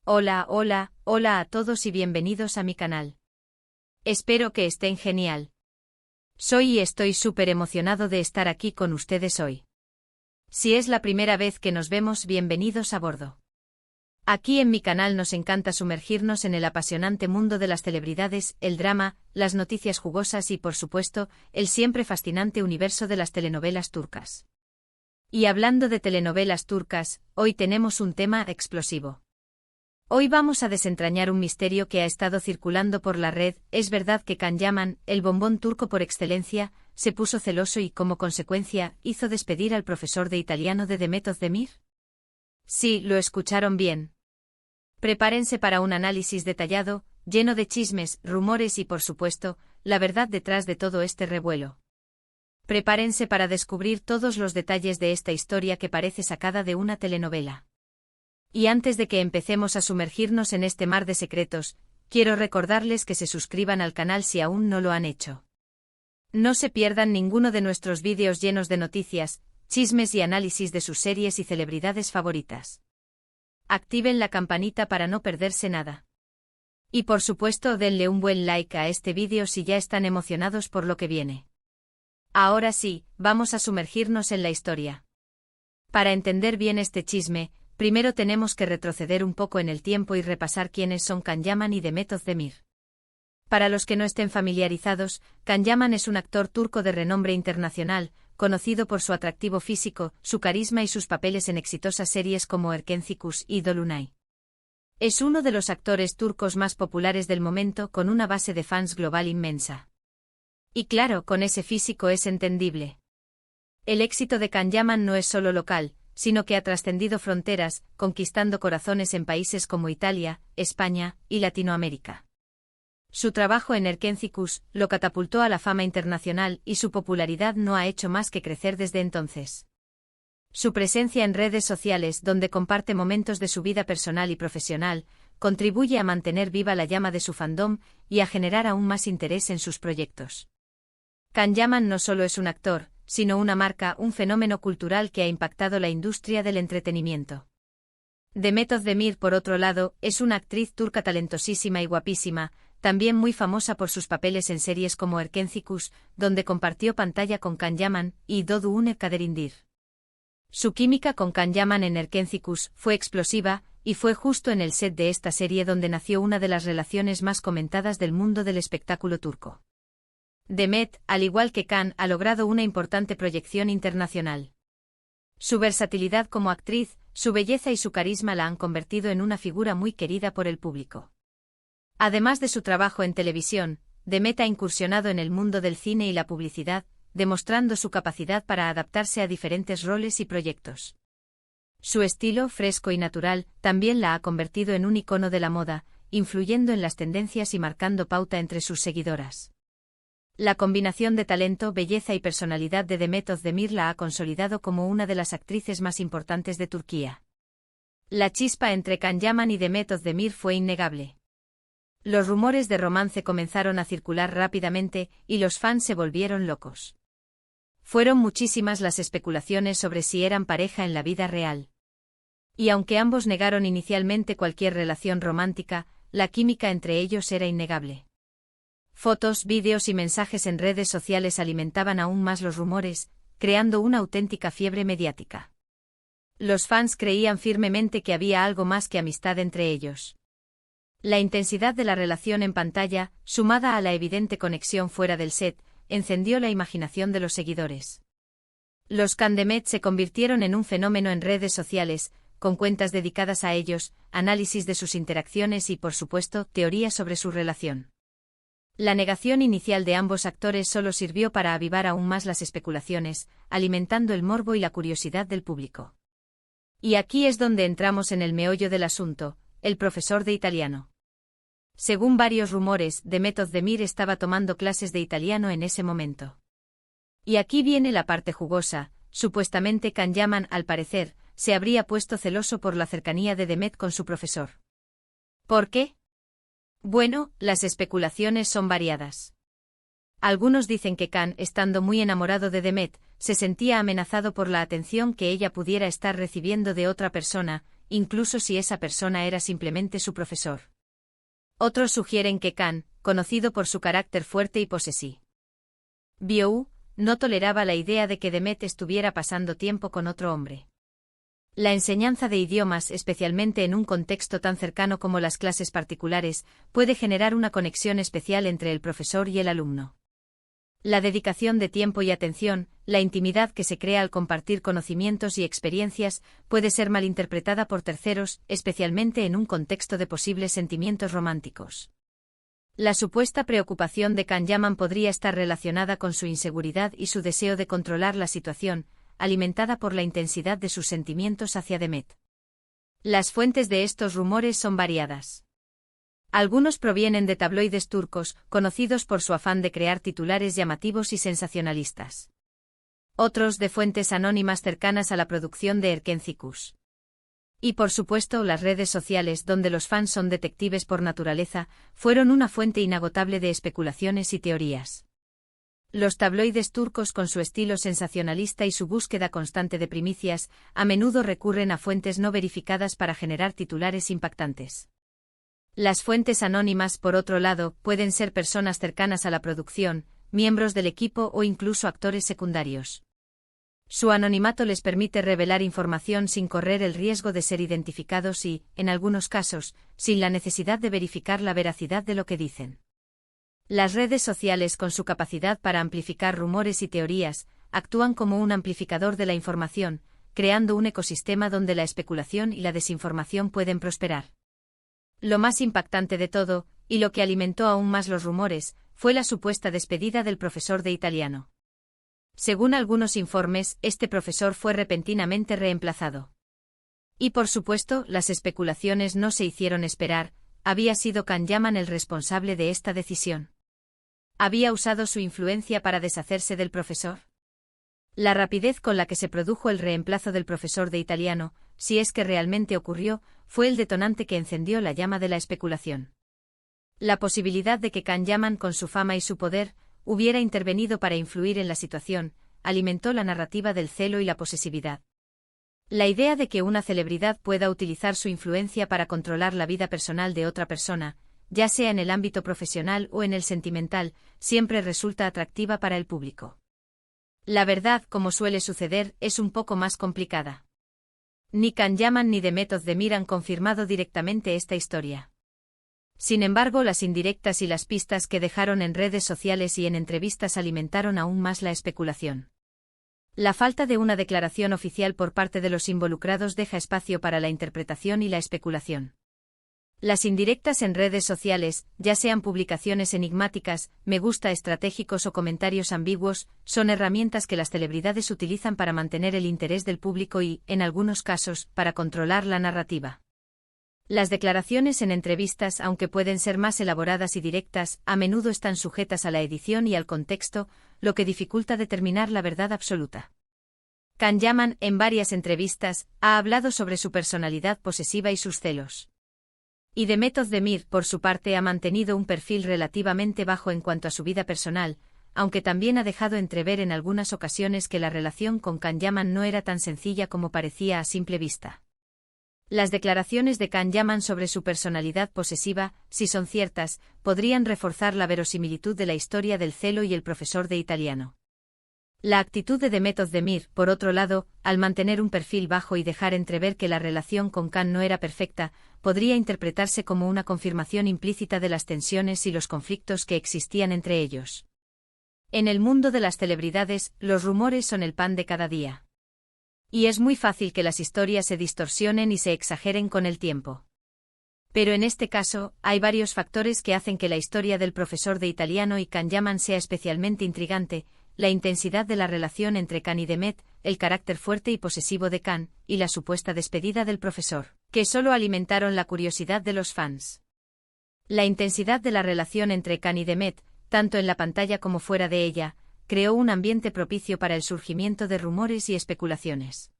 Hola, hola, hola a todos y bienvenidos a mi canal. Espero que estén genial. Soy y estoy súper emocionado de estar aquí con ustedes hoy. Si es la primera vez que nos vemos, bienvenidos a bordo. Aquí en mi canal nos encanta sumergirnos en el apasionante mundo de las celebridades, el drama, las noticias jugosas y, por supuesto, el siempre fascinante universo de las telenovelas turcas. Y hablando de telenovelas turcas, hoy tenemos un tema explosivo. Hoy vamos a desentrañar un misterio que ha estado circulando por la red. ¿Es verdad que Can Yaman, el bombón turco por excelencia, se puso celoso y, como consecuencia, hizo despedir al profesor de italiano de Demet Özdemir? Sí, lo escucharon bien. Prepárense para un análisis detallado, lleno de chismes, rumores y, por supuesto, la verdad detrás de todo este revuelo. Prepárense para descubrir todos los detalles de esta historia que parece sacada de una telenovela. Y antes de que empecemos a sumergirnos en este mar de secretos, quiero recordarles que se suscriban al canal si aún no lo han hecho. No se pierdan ninguno de nuestros vídeos llenos de noticias, chismes y análisis de sus series y celebridades favoritas. Activen la campanita para no perderse nada. Y por supuesto denle un buen like a este vídeo si ya están emocionados por lo que viene. Ahora sí, vamos a sumergirnos en la historia. Para entender bien este chisme, primero tenemos que retroceder un poco en el tiempo y repasar quiénes son Can Yaman y Demet Özdemir. Para los que no estén familiarizados, Can Yaman es un actor turco de renombre internacional, conocido por su atractivo físico, su carisma y sus papeles en exitosas series como Erkenci y Dolunay. Es uno de los actores turcos más populares del momento, con una base de fans global inmensa. Y claro, con ese físico es entendible. El éxito de Can Yaman no es solo local, sino que ha trascendido fronteras, conquistando corazones en países como Italia, España y Latinoamérica. Su trabajo en Erkenci lo catapultó a la fama internacional y su popularidad no ha hecho más que crecer desde entonces. Su presencia en redes sociales, donde comparte momentos de su vida personal y profesional, contribuye a mantener viva la llama de su fandom y a generar aún más interés en sus proyectos. Can Yaman no solo es un actor, sino una marca, un fenómeno cultural que ha impactado la industria del entretenimiento. Demet Özdemir, por otro lado, es una actriz turca talentosísima y guapísima, también muy famosa por sus papeles en series como Erkenci, donde compartió pantalla con Can Yaman, y Doğu Kaderindir. Su química con Can Yaman en Erkenci fue explosiva, y fue justo en el set de esta serie donde nació una de las relaciones más comentadas del mundo del espectáculo turco. Demet, al igual que Can, ha logrado una importante proyección internacional. Su versatilidad como actriz, su belleza y su carisma la han convertido en una figura muy querida por el público. Además de su trabajo en televisión, Demet ha incursionado en el mundo del cine y la publicidad, demostrando su capacidad para adaptarse a diferentes roles y proyectos. Su estilo, fresco y natural, también la ha convertido en un icono de la moda, influyendo en las tendencias y marcando pauta entre sus seguidoras. La combinación de talento, belleza y personalidad de Demet Özdemir la ha consolidado como una de las actrices más importantes de Turquía. La chispa entre Can Yaman y Demet Özdemir fue innegable. Los rumores de romance comenzaron a circular rápidamente y los fans se volvieron locos. Fueron muchísimas las especulaciones sobre si eran pareja en la vida real. Y aunque ambos negaron inicialmente cualquier relación romántica, la química entre ellos era innegable. Fotos, vídeos y mensajes en redes sociales alimentaban aún más los rumores, creando una auténtica fiebre mediática. Los fans creían firmemente que había algo más que amistad entre ellos. La intensidad de la relación en pantalla, sumada a la evidente conexión fuera del set, encendió la imaginación de los seguidores. Los Can Demet se convirtieron en un fenómeno en redes sociales, con cuentas dedicadas a ellos, análisis de sus interacciones y, por supuesto, teorías sobre su relación. La negación inicial de ambos actores solo sirvió para avivar aún más las especulaciones, alimentando el morbo y la curiosidad del público. Y aquí es donde entramos en el meollo del asunto, el profesor de italiano. Según varios rumores, Demet Özdemir estaba tomando clases de italiano en ese momento. Y aquí viene la parte jugosa, supuestamente Can Yaman, al parecer, se habría puesto celoso por la cercanía de Demet con su profesor. ¿Por qué? Bueno, las especulaciones son variadas. Algunos dicen que Can, estando muy enamorado de Demet, se sentía amenazado por la atención que ella pudiera estar recibiendo de otra persona, incluso si esa persona era simplemente su profesor. Otros sugieren que Khan, conocido por su carácter fuerte y posesivo, no toleraba la idea de que Demet estuviera pasando tiempo con otro hombre. La enseñanza de idiomas, especialmente en un contexto tan cercano como las clases particulares, puede generar una conexión especial entre el profesor y el alumno. La dedicación de tiempo y atención, la intimidad que se crea al compartir conocimientos y experiencias, puede ser malinterpretada por terceros, especialmente en un contexto de posibles sentimientos románticos. La supuesta preocupación de Khan Yaman podría estar relacionada con su inseguridad y su deseo de controlar la situación, alimentada por la intensidad de sus sentimientos hacia Demet. Las fuentes de estos rumores son variadas. Algunos provienen de tabloides turcos, conocidos por su afán de crear titulares llamativos y sensacionalistas. Otros de fuentes anónimas cercanas a la producción de Erken Cikus. Y por supuesto las redes sociales, donde los fans son detectives por naturaleza, fueron una fuente inagotable de especulaciones y teorías. Los tabloides turcos, con su estilo sensacionalista y su búsqueda constante de primicias, a menudo recurren a fuentes no verificadas para generar titulares impactantes. Las fuentes anónimas, por otro lado, pueden ser personas cercanas a la producción, miembros del equipo o incluso actores secundarios. Su anonimato les permite revelar información sin correr el riesgo de ser identificados y, en algunos casos, sin la necesidad de verificar la veracidad de lo que dicen. Las redes sociales, con su capacidad para amplificar rumores y teorías, actúan como un amplificador de la información, creando un ecosistema donde la especulación y la desinformación pueden prosperar. Lo más impactante de todo, y lo que alimentó aún más los rumores, fue la supuesta despedida del profesor de italiano. Según algunos informes, este profesor fue repentinamente reemplazado. Y por supuesto, las especulaciones no se hicieron esperar, había sido Khan Yaman el responsable de esta decisión. ¿Había usado su influencia para deshacerse del profesor? La rapidez con la que se produjo el reemplazo del profesor de italiano, si es que realmente ocurrió, fue el detonante que encendió la llama de la especulación. La posibilidad de que Khan Yaman, con su fama y su poder, hubiera intervenido para influir en la situación, alimentó la narrativa del celo y la posesividad. La idea de que una celebridad pueda utilizar su influencia para controlar la vida personal de otra persona, ya sea en el ámbito profesional o en el sentimental, siempre resulta atractiva para el público. La verdad, como suele suceder, es un poco más complicada. Ni Khan Yaman ni Demet Özdemir han confirmado directamente esta historia. Sin embargo, las indirectas y las pistas que dejaron en redes sociales y en entrevistas alimentaron aún más la especulación. La falta de una declaración oficial por parte de los involucrados deja espacio para la interpretación y la especulación. Las indirectas en redes sociales, ya sean publicaciones enigmáticas, me gusta estratégicos o comentarios ambiguos, son herramientas que las celebridades utilizan para mantener el interés del público y, en algunos casos, para controlar la narrativa. Las declaraciones en entrevistas, aunque pueden ser más elaboradas y directas, a menudo están sujetas a la edición y al contexto, lo que dificulta determinar la verdad absoluta. Khan Yaman, en varias entrevistas, ha hablado sobre su personalidad posesiva y sus celos. Y Demet Özdemir, por su parte, ha mantenido un perfil relativamente bajo en cuanto a su vida personal, aunque también ha dejado entrever en algunas ocasiones que la relación con Khan Yaman no era tan sencilla como parecía a simple vista. Las declaraciones de Khan Yaman sobre su personalidad posesiva, si son ciertas, podrían reforzar la verosimilitud de la historia del celo y el profesor de italiano. La actitud de Demet Özdemir, por otro lado, al mantener un perfil bajo y dejar entrever que la relación con Khan no era perfecta, podría interpretarse como una confirmación implícita de las tensiones y los conflictos que existían entre ellos. En el mundo de las celebridades, los rumores son el pan de cada día. Y es muy fácil que las historias se distorsionen y se exageren con el tiempo. Pero en este caso, hay varios factores que hacen que la historia del profesor de italiano y Khan Yaman sea especialmente intrigante: la intensidad de la relación entre Khan y Demet, el carácter fuerte y posesivo de Khan, y la supuesta despedida del profesor, que solo alimentaron la curiosidad de los fans. La intensidad de la relación entre Khan y Demet, tanto en la pantalla como fuera de ella, creó un ambiente propicio para el surgimiento de rumores y especulaciones.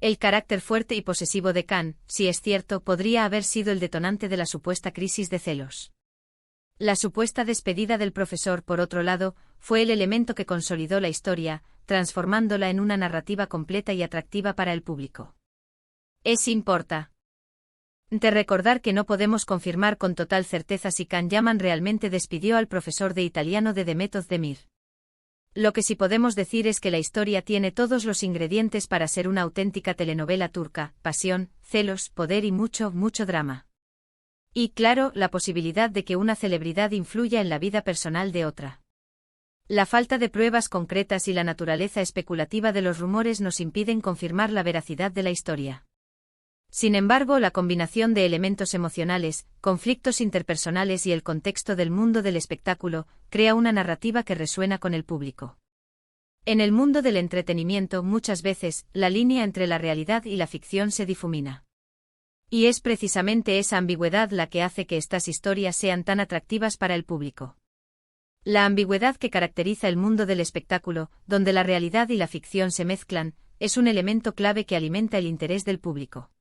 El carácter fuerte y posesivo de Khan, si es cierto, podría haber sido el detonante de la supuesta crisis de celos. La supuesta despedida del profesor, por otro lado, fue el elemento que consolidó la historia, transformándola en una narrativa completa y atractiva para el público. Es importa de recordar que no podemos confirmar con total certeza si Can Yaman realmente despidió al profesor de italiano de Demet Özdemir. Lo que sí podemos decir es que la historia tiene todos los ingredientes para ser una auténtica telenovela turca: pasión, celos, poder y mucho, mucho drama. Y claro, la posibilidad de que una celebridad influya en la vida personal de otra. La falta de pruebas concretas y la naturaleza especulativa de los rumores nos impiden confirmar la veracidad de la historia. Sin embargo, la combinación de elementos emocionales, conflictos interpersonales y el contexto del mundo del espectáculo, crea una narrativa que resuena con el público. En el mundo del entretenimiento, muchas veces, la línea entre la realidad y la ficción se difumina. Y es precisamente esa ambigüedad la que hace que estas historias sean tan atractivas para el público. La ambigüedad que caracteriza el mundo del espectáculo, donde la realidad y la ficción se mezclan, es un elemento clave que alimenta el interés del público.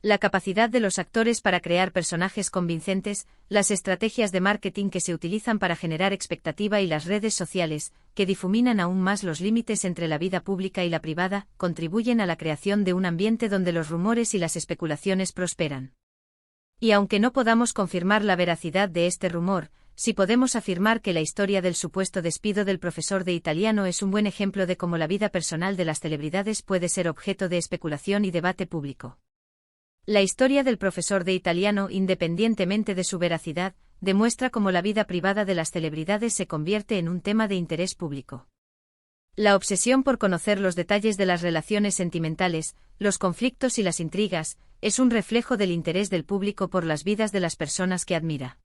La capacidad de los actores para crear personajes convincentes, las estrategias de marketing que se utilizan para generar expectativa y las redes sociales, que difuminan aún más los límites entre la vida pública y la privada, contribuyen a la creación de un ambiente donde los rumores y las especulaciones prosperan. Y aunque no podamos confirmar la veracidad de este rumor, sí podemos afirmar que la historia del supuesto despido del profesor de italiano es un buen ejemplo de cómo la vida personal de las celebridades puede ser objeto de especulación y debate público. La historia del profesor de italiano, independientemente de su veracidad, demuestra cómo la vida privada de las celebridades se convierte en un tema de interés público. La obsesión por conocer los detalles de las relaciones sentimentales, los conflictos y las intrigas, es un reflejo del interés del público por las vidas de las personas que admira.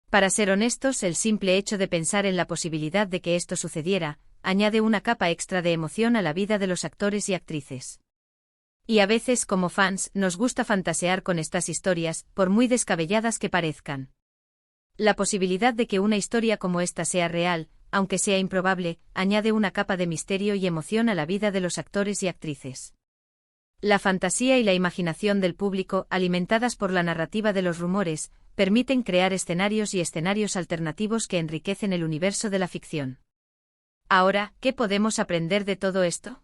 Para ser honestos, el simple hecho de pensar en la posibilidad de que esto sucediera, añade una capa extra de emoción a la vida de los actores y actrices. Y a veces, como fans, nos gusta fantasear con estas historias, por muy descabelladas que parezcan. La posibilidad de que una historia como esta sea real, aunque sea improbable, añade una capa de misterio y emoción a la vida de los actores y actrices. La fantasía y la imaginación del público, alimentadas por la narrativa de los rumores, permiten crear escenarios y escenarios alternativos que enriquecen el universo de la ficción. Ahora, ¿qué podemos aprender de todo esto?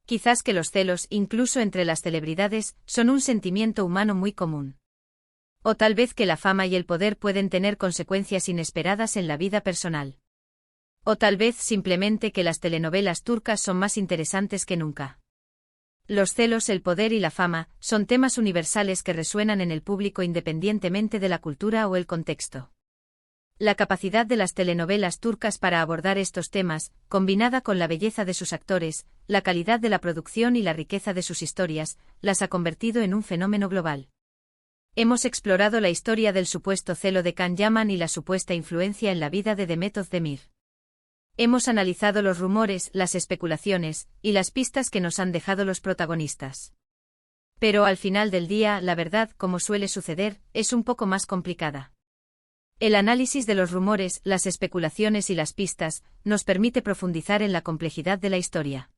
Quizás que los celos, incluso entre las celebridades, son un sentimiento humano muy común. O tal vez que la fama y el poder pueden tener consecuencias inesperadas en la vida personal. O tal vez simplemente que las telenovelas turcas son más interesantes que nunca. Los celos, el poder y la fama son temas universales que resuenan en el público independientemente de la cultura o el contexto. La capacidad de las telenovelas turcas para abordar estos temas, combinada con la belleza de sus actores, la calidad de la producción y la riqueza de sus historias, las ha convertido en un fenómeno global. Hemos explorado la historia del supuesto celo de Can Yaman y la supuesta influencia en la vida de Demet Özdemir. Hemos analizado los rumores, las especulaciones y las pistas que nos han dejado los protagonistas. Pero al final del día, la verdad, como suele suceder, es un poco más complicada. El análisis de los rumores, las especulaciones y las pistas, nos permite profundizar en la complejidad de la historia.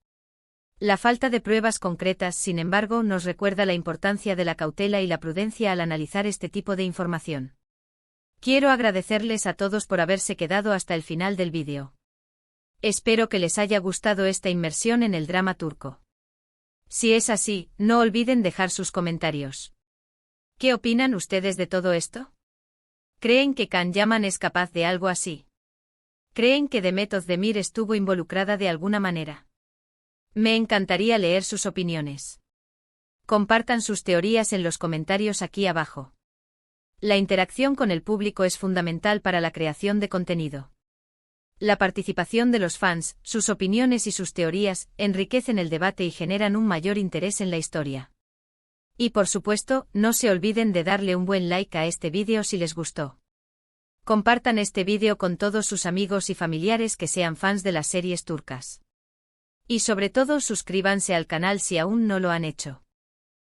La falta de pruebas concretas, sin embargo, nos recuerda la importancia de la cautela y la prudencia al analizar este tipo de información. Quiero agradecerles a todos por haberse quedado hasta el final del vídeo. Espero que les haya gustado esta inmersión en el drama turco. Si es así, no olviden dejar sus comentarios. ¿Qué opinan ustedes de todo esto? ¿Creen que Can Yaman es capaz de algo así? ¿Creen que Demet Özdemir estuvo involucrada de alguna manera? Me encantaría leer sus opiniones. Compartan sus teorías en los comentarios aquí abajo. La interacción con el público es fundamental para la creación de contenido. La participación de los fans, sus opiniones y sus teorías, enriquecen el debate y generan un mayor interés en la historia. Y por supuesto, no se olviden de darle un buen like a este vídeo si les gustó. Compartan este vídeo con todos sus amigos y familiares que sean fans de las series turcas. Y sobre todo suscríbanse al canal si aún no lo han hecho.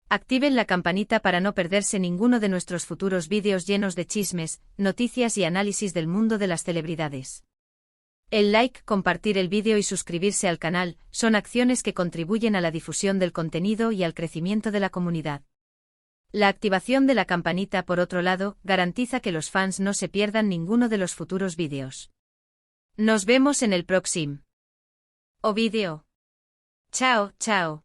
Activen la campanita para no perderse ninguno de nuestros futuros vídeos llenos de chismes, noticias y análisis del mundo de las celebridades. El like, compartir el vídeo y suscribirse al canal son acciones que contribuyen a la difusión del contenido y al crecimiento de la comunidad. La activación de la campanita, por otro lado, garantiza que los fans no se pierdan ninguno de los futuros vídeos. Nos vemos en el próximo vídeo. Chao, chao.